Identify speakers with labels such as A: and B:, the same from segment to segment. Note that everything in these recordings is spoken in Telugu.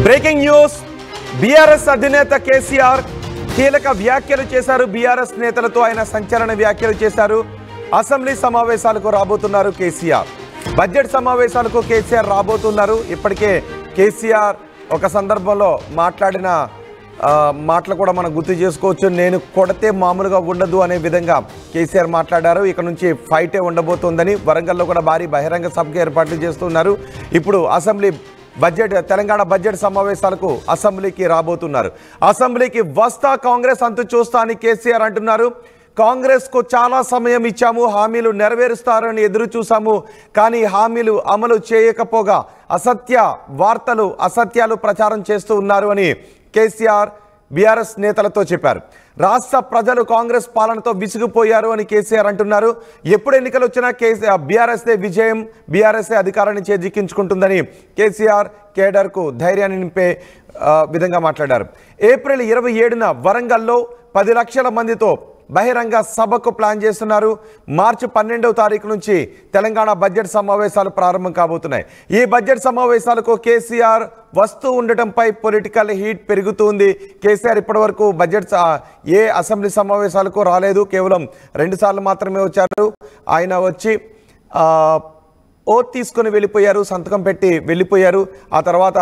A: బ్రేకింగ్ న్యూస్ బీఆర్ఎస్ అధినేత కేసీఆర్ కీలక వ్యాఖ్యలు చేశారు. బీఆర్ఎస్ నేతలతో ఆయన సంచలన వ్యాఖ్యలు చేశారు. అసెంబ్లీ సమావేశాలకు రాబోతున్నారు కేసీఆర్. బడ్జెట్ సమావేశాలకు కేసీఆర్ రాబోతున్నారు. ఇప్పటికే కేసీఆర్ ఒక సందర్భంలో మాట్లాడిన మాటలు కూడా మనం గుర్తు చేసుకోవచ్చు. నేను కొడితే మామూలుగా ఉండదు అనే విధంగా కేసీఆర్ మాట్లాడారు. ఇక నుంచి ఫైటే ఉండబోతోందని వరంగల్లో కూడా భారీ బహిరంగ సభకు ఏర్పాట్లు చేస్తున్నారు. ఇప్పుడు అసెంబ్లీ తెలంగాణ బడ్జెట్ సమావేశాలకు అసెంబ్లీకి రాబోతున్నారు. అసెంబ్లీకి వస్తా కాంగ్రెస్ అంతు చూస్తా అని కేసీఆర్ అంటున్నారు. కాంగ్రెస్కు చాలా సమయం ఇచ్చాము, హామీలు నెరవేరుస్తారని ఎదురు చూసాము, కానీ హామీలు అమలు చేయకపోగా అసత్యాలు ప్రచారం చేస్తూ ఉన్నారు అని కేసీఆర్ బీఆర్ఎస్ నేతలతో చెప్పారు. రాష్ట్ర ప్రజలు కాంగ్రెస్ పాలనతో విసిగిపోయారు అని కేసీఆర్ అంటున్నారు. ఎప్పుడు ఎన్నికలు వచ్చినా బీఆర్ఎస్దే విజయం, బీఆర్ఎస్ఏ అధికారాన్ని చేజిక్కించుకుంటుందని కేసీఆర్ కేడర్కు ధైర్యాన్ని నింపే విధంగా మాట్లాడారు. ఏప్రిల్ 27న వరంగల్లో 10 లక్షల మందితో బహిరంగ సభకు ప్లాన్ చేస్తున్నారు. మార్చి 12వ తారీఖు నుంచి తెలంగాణ బడ్జెట్ సమావేశాలు ప్రారంభం కాబోతున్నాయి. ఈ బడ్జెట్ సమావేశాలకు కేసీఆర్ వస్తూ ఉండటంపై పొలిటికల్ హీట్ పెరుగుతుంది. కేసీఆర్ ఇప్పటివరకు ఏ అసెంబ్లీ సమావేశాలకు రాలేదు. కేవలం 2 సార్లు మాత్రమే వచ్చారు. ఆయన వచ్చి ఓత్ తీసుకొని వెళ్ళిపోయారు, సంతకం పెట్టి వెళ్ళిపోయారు. ఆ తర్వాత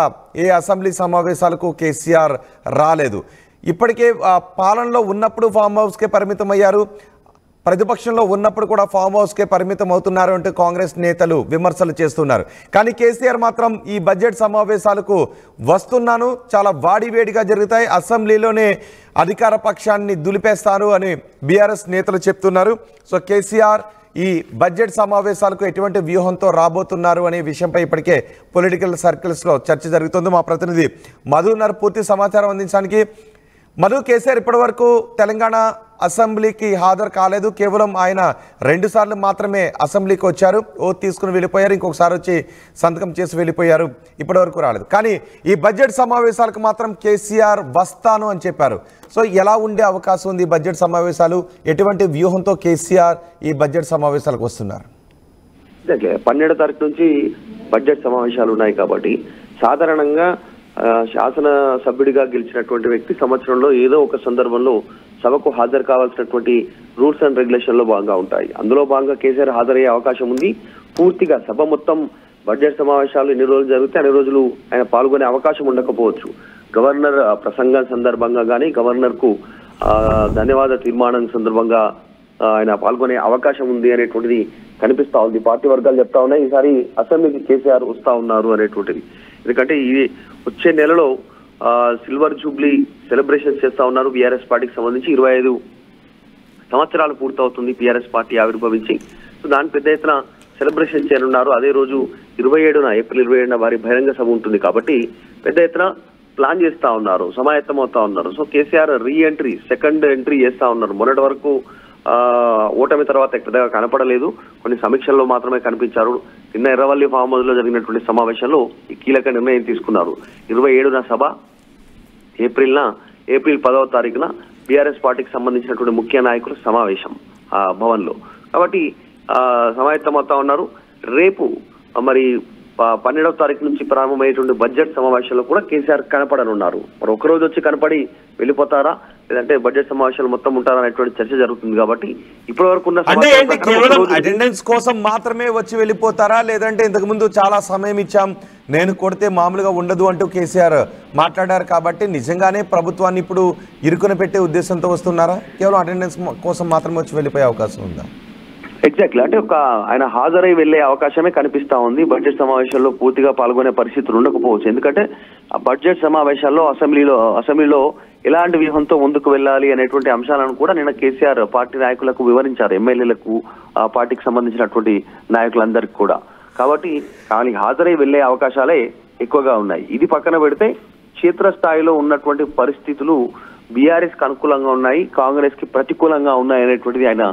A: ఏ అసెంబ్లీ సమావేశాలకు కేసీఆర్ రాలేదు. ఇప్పటికే పాలనలో ఉన్నప్పుడు ఫామ్ హౌస్కే పరిమితం అయ్యారు, ప్రతిపక్షంలో ఉన్నప్పుడు కూడా ఫామ్ హౌస్కే పరిమితం అవుతున్నారు అంటూ కాంగ్రెస్ నేతలు విమర్శలు చేస్తున్నారు. కానీ కేసీఆర్ మాత్రం ఈ బడ్జెట్ సమావేశాలకు వస్తున్నాను, చాలా వాడివేడిగా జరుగుతాయి, అసెంబ్లీలోనే అధికార పక్షాన్ని దులిపేస్తారు అని బీఆర్ఎస్ నేతలు చెప్తున్నారు. సో కేసీఆర్ ఈ బడ్జెట్ సమావేశాలకు ఎటువంటి వ్యూహంతో రాబోతున్నారు అనే విషయంపై ఇప్పటికే పొలిటికల్ సర్కిల్స్లో చర్చ జరుగుతుంది. మా ప్రతినిధి మధునర్ పూర్తి సమాచారం అందించడానికి. మధు, కేసీఆర్ ఇప్పటివరకు తెలంగాణ అసెంబ్లీకి హాజరు కాలేదు. కేవలం ఆయన 2 సార్లు మాత్రమే అసెంబ్లీకి వచ్చారు, ఓత్ తీసుకుని వెళ్ళిపోయారు, ఇంకొకసారి వచ్చి సంతకం చేసి వెళ్ళిపోయారు. ఇప్పటివరకు రాలేదు. కానీ ఈ బడ్జెట్ సమావేశాలకు మాత్రం కేసీఆర్ వస్తాను అని చెప్పారు. సో ఎలా ఉండే అవకాశం ఉంది ఈ బడ్జెట్ సమావేశాలు? ఎటువంటి వ్యూహంతో కేసీఆర్ ఈ బడ్జెట్ సమావేశాలకు వస్తున్నారు?
B: 12వ తారీఖు నుంచి బడ్జెట్ సమావేశాలు ఉన్నాయి కాబట్టి సాధారణంగా శాసన సభ్యుడిగా గెలిచినటువంటి వ్యక్తి సంవత్సరంలో ఏదో ఒక సందర్భంలో సభకు హాజరు కావాల్సినటువంటి రూల్స్ అండ్ రెగ్యులేషన్ లో భాగంగా ఉంటాయి. అందులో భాగంగా కేసీఆర్ హాజరయ్యే అవకాశం ఉంది. పూర్తిగా సభ మొత్తం బడ్జెట్ సమావేశాలు ఎన్ని రోజులు జరిగితే అన్ని రోజులు ఆయన పాల్గొనే అవకాశం ఉండకపోవచ్చు. గవర్నర్ ప్రసంగం సందర్భంగా కానీ, గవర్నర్ కు ధన్యవాద తీర్మానం సందర్భంగా ఆయన పాల్గొనే అవకాశం ఉంది అనేటువంటిది కనిపిస్తా ఉంది. పార్టీ వర్గాలు చెప్తా ఉన్నాయి ఈసారి అసెంబ్లీకి కేసీఆర్ వస్తా ఉన్నారు అనేటువంటిది. ఎందుకంటే ఇది వచ్చే నెలలో సిల్వర్ జూబ్లీ సెలబ్రేషన్ చేస్తా ఉన్నారు. బీఆర్ఎస్ పార్టీకి సంబంధించి 25 సంవత్సరాలు పూర్తవుతుంది బీఆర్ఎస్ పార్టీ ఆవిర్భవించి. సో దాని పెద్ద ఎత్తున సెలబ్రేషన్ చేయనున్నారు. అదే రోజు ఏప్రిల్ 27న వారి బహిరంగ సభ ఉంటుంది కాబట్టి పెద్ద ఎత్తున ప్లాన్ చేస్తా ఉన్నారు, సమాయత్తం అవుతా ఉన్నారు. సో కేసీఆర్ సెకండ్ ఎంట్రీ చేస్తా ఉన్నారు. మొన్నటి వరకు ఓటమి తర్వాత పెద్దగా కనపడలేదు, కొన్ని సమీక్షల్లో మాత్రమే కనిపించారు. నిన్న ఎర్రవల్లి ఫామ్ హౌస్ లో జరిగినటువంటి సమావేశంలో ఈ కీలక నిర్ణయం తీసుకున్నారు. 27న సభ, ఏప్రిల్ 10వ తారీఖున బీఆర్ఎస్ పార్టీకి సంబంధించినటువంటి ముఖ్య నాయకుల సమావేశం ఆ భవన్ లో. కాబట్టి సమాయత్తం అవుతా ఉన్నారు. రేపు మరి 12వ తారీఖు నుంచి ప్రారంభమయ్యేటువంటి బడ్జెట్ సమావేశాల్లో కూడా కేసీఆర్ కనపడనున్నారు. మరి ఒకరోజు వచ్చి కనపడి వెళ్ళిపోతారా, లేదంటే బడ్జెట్ సమావేశాలు మొత్తం ఉంటారా అనేటువంటి చర్చ జరుగుతుంది. కాబట్టి ఇప్పటి వరకు
A: అటెండెన్స్ కోసం మాత్రమే వచ్చి వెళ్ళిపోతారా, లేదంటే ఇంతకు ముందు చాలా సమయం ఇచ్చాం, నేను కొడితే మామూలుగా ఉండదు అంటూ కేసీఆర్ మాట్లాడారు కాబట్టి నిజంగానే ప్రభుత్వాన్ని ఇప్పుడు ఇరుకున పెట్టే ఉద్దేశంతో వస్తున్నారా, కేవలం అటెండెన్స్ కోసం మాత్రమే వచ్చి వెళ్ళిపోయే అవకాశం ఉందా?
B: ఎగ్జాక్ట్లీ, అంటే ఆయన హాజరై వెళ్లే అవకాశమే కనిపిస్తా ఉంది. బడ్జెట్ సమావేశాల్లో పూర్తిగా పాల్గొనే పరిస్థితులు ఉండకపోవచ్చు. ఎందుకంటే ఆ బడ్జెట్ సమావేశాల్లో అసెంబ్లీలో ఎలాంటి వ్యూహంతో ముందుకు వెళ్ళాలి అనేటువంటి అంశాలను కూడా నిన్న కేసీఆర్ పార్టీ నాయకులకు వివరించారు, ఎమ్మెల్యేలకు, ఆ పార్టీకి సంబంధించినటువంటి నాయకులందరికీ కూడా. కాబట్టి కానీ హాజరై వెళ్లే అవకాశాలే ఎక్కువగా ఉన్నాయి. ఇది పక్కన పెడితే క్షేత్రస్థాయిలో ఉన్నటువంటి పరిస్థితులు బీఆర్ఎస్ కి అనుకూలంగా ఉన్నాయి, కాంగ్రెస్ కి ప్రతికూలంగా ఉన్నాయి అనేటువంటిది ఆయన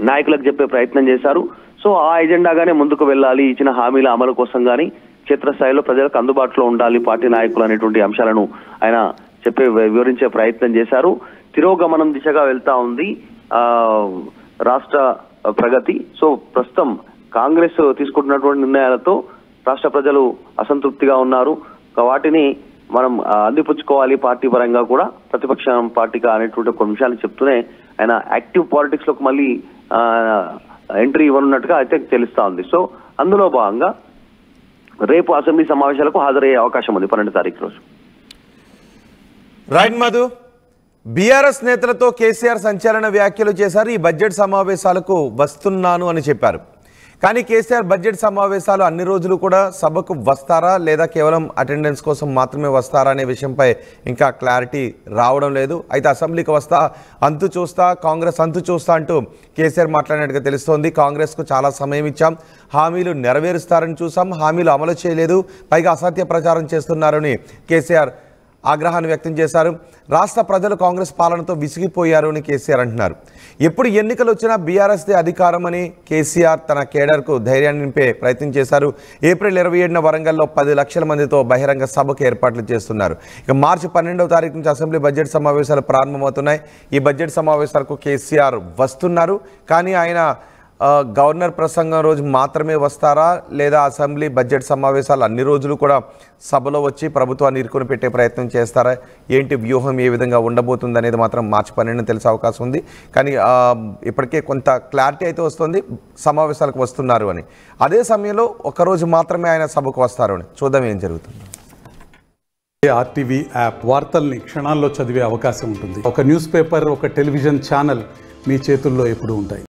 B: నాయకులకు చెప్పే ప్రయత్నం చేశారు. సో ఆ ఎజెండాగానే ముందుకు వెళ్ళాలి, ఇచ్చిన హామీల అమలు కోసం కానీ క్షేత్రస్థాయిలో ప్రజలకు అందుబాటులో ఉండాలి పార్టీ నాయకులు అనేటువంటి అంశాలను ఆయన వివరించే ప్రయత్నం చేశారు. తిరోగమనం దిశగా వెళ్తా ఉంది రాష్ట్ర ప్రగతి. సో ప్రస్తుతం కాంగ్రెస్ తీసుకుంటున్నటువంటి నిర్ణయాలతో రాష్ట్ర ప్రజలు అసంతృప్తిగా ఉన్నారు. వాటిని మనం అందిపుచ్చుకోవాలి పార్టీ పరంగా కూడా, ప్రతిపక్ష పార్టీగా అనేటువంటి ఒక విషయాలు చెప్తూనే ఆయన యాక్టివ్ పాలిటిక్స్ లోకి మళ్ళీ ఎంట్రీ ఇవ్వనున్నట్టుగా అయితే తెలుస్తా ఉంది. సో అందులో భాగంగా రేపు అసెంబ్లీ సమావేశాలకు హాజరయ్యే అవకాశం ఉంది 12వ తారీఖు రోజు.
A: రైట్ మధు, బీఆర్ఎస్ నేతలతో కేసీఆర్ సంచలన వ్యాఖ్యలు చేశారు. ఈ బడ్జెట్ సమావేశాలకు వస్తున్నాను అని చెప్పారు. కానీ కేసీఆర్ బడ్జెట్ సమావేశాలు అన్ని రోజులు కూడా సభకు వస్తారా లేదా కేవలం అటెండెన్స్ కోసం మాత్రమే వస్తారా అనే విషయంపై ఇంకా క్లారిటీ రావడం లేదు. అయితే అసెంబ్లీకి వస్తా, అంతు చూస్తా, కాంగ్రెస్ అంతు చూస్తా అంటూ కేసీఆర్ మాట్లాడినట్టుగా తెలుస్తోంది. కాంగ్రెస్కు చాలా సమయం ఇచ్చాం, హామీలు నెరవేరుస్తారని చూసాం, హామీలు అమలు చేయలేదు, పైగా అసత్య ప్రచారం చేస్తున్నారని కేసీఆర్ ఆగ్రహాన్ని వ్యక్తం చేశారు. రాష్ట్ర ప్రజలు కాంగ్రెస్ పాలనతో విసిగిపోయారు అని కేసీఆర్ అంటున్నారు. ఎప్పుడు ఎన్నికలు వచ్చినా బీఆర్ఎస్దే అధికారం అని కేసీఆర్ తన కేడర్కు ధైర్యాన్ని నింపే ప్రయత్నం చేశారు. ఏప్రిల్ 27న వరంగల్లో 10 లక్షల మందితో బహిరంగ సభకు ఏర్పాట్లు చేస్తున్నారు. ఇక మార్చి 12వ తారీఖు నుంచి అసెంబ్లీ బడ్జెట్ సమావేశాలు ప్రారంభమవుతున్నాయి. ఈ బడ్జెట్ సమావేశాలకు కేసీఆర్ వస్తున్నారు. కానీ ఆయన గవర్నర్ ప్రసంగం రోజు మాత్రమే వస్తారా లేదా అసెంబ్లీ బడ్జెట్ సమావేశాలు అన్ని రోజులు కూడా సభలో వచ్చి ప్రభుత్వాన్ని ఇరుకుని పెట్టే ప్రయత్నం చేస్తారా, ఏంటి వ్యూహం ఏ విధంగా ఉండబోతుంది అనేది మాత్రం మార్చి 12న తెలిసే అవకాశం ఉంది. కానీ ఇప్పటికే కొంత క్లారిటీ అయితే వస్తుంది, సమావేశాలకు వస్తున్నారు అని. అదే సమయంలో ఒకరోజు మాత్రమే ఆయన సభకు వస్తారు అని. చూద్దాం ఏం జరుగుతుంది.
C: ఆర్టీవీ యాప్ వార్తల్ని క్షణాల్లో చదివే అవకాశం ఉంటుంది. ఒక న్యూస్ పేపర్, ఒక టెలివిజన్ ఛానల్ మీ చేతుల్లో ఎప్పుడూ ఉంటాయి.